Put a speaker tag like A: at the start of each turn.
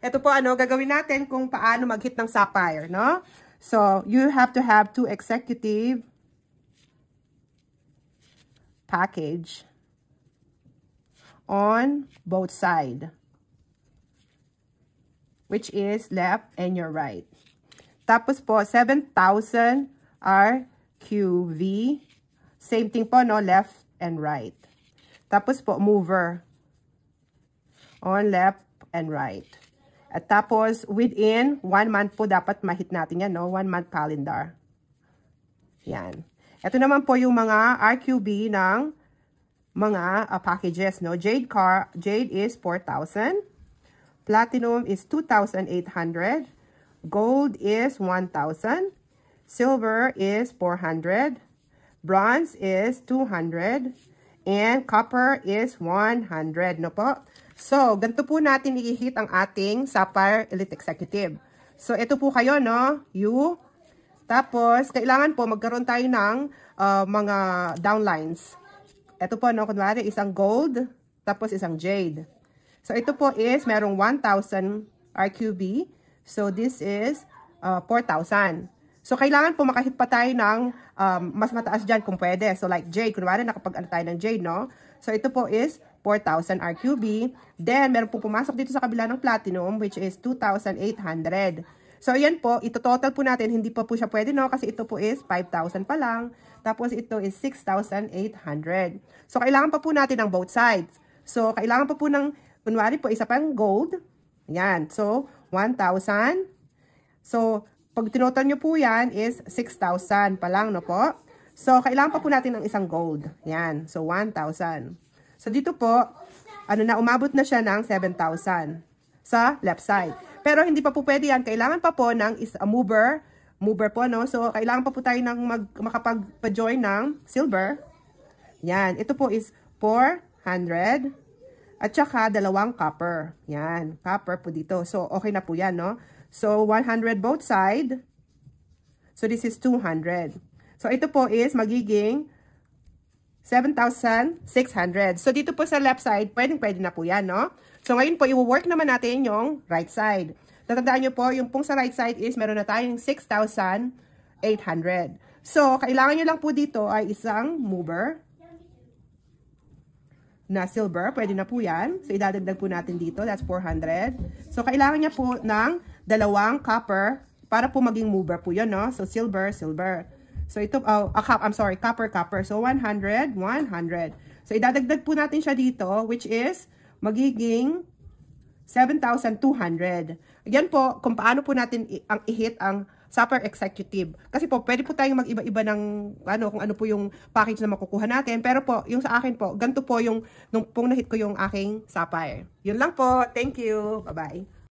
A: ito po gagawin natin kung paano mag-hit ng Sapphire, no? So, you have to have 2 executive package on both sides, which is left and your right. Tapos po, 7,000 RQV. Same thing po, no? Left and right. Tapos po, mover on left and right. At tapos, within 1 month po, dapat ma-hit natin yan, no? 1 month calendar. Yan. Ito naman po yung mga RQB ng mga packages, no? Jade is 4,000. Platinum is 2,800. Gold is 1,000. Silver is 400. Bronze is 200. And copper is 100, no po? So, ganito po natin i-hit ang ating Sapphire Elite Executive. So, ito po kayo, no? U. Tapos, kailangan po magkaroon tayo ng mga downlines. Ito po, no? Kunwari, isang gold, tapos isang jade. So, ito po is, merong 1,000 RQB. So, this is 4,000. So, kailangan po makahit pa tayo ng mas mataas dyan kung pwede. So, like jade. Kunwari, nakapag-ano tayo ng jade, no? So, ito po is 4,000 RQB. Then, meron po pumasok dito sa kabila ng platinum, which is 2,800. So, yan po. Ito total po natin. Hindi pa po siya pwede, no? Kasi ito po is 5,000 pa lang. Tapos, ito is 6,800. So, kailangan pa po natin ng both sides. So, kailangan pa po ng, kunwari po, isa pang gold. Yan. So, 1,000. So, pag tinotal nyo po yan is 6,000 pa lang, no po? So, kailangan pa po natin ng isang gold. Yan. So, 1,000. So, dito po, umabot na siya ng 7,000 sa left side. Pero, hindi pa po pwede yan. Kailangan pa po ng mover po, no? So, kailangan pa po tayo ng makapag-join ng silver. Yan. Ito po is 400. At saka, 2 copper. Yan. Copper po dito. So, okay na po yan, no? So, 100 both side. So, this is 200. So, ito po is magiging 7,600. So, dito po sa left side, pwede na po yan, no? So, ngayon po, i-work naman natin yung right side. Tatandaan nyo po, yung pong sa right side is meron na tayong 6,800. So, kailangan nyo lang po dito ay isang mover na silver. Pwede na po yan. So, idadagdag po natin dito. That's 400. So, kailangan niya po ng 2 copper para po maging mover po yun, no? So, silver. So, ito, copper. So, 100. So, idadagdag po natin siya dito, which is magiging 7,200. Yan po, kung paano po natin i-hit ang Sapphire Executive. Kasi po, pwede po tayong mag-iba-iba ng, kung ano po yung package na makukuha natin. Pero po, yung sa akin po, ganito po yung, nung pong na-hit ko yung aking Sapphire. Yun lang po. Thank you. Bye-bye.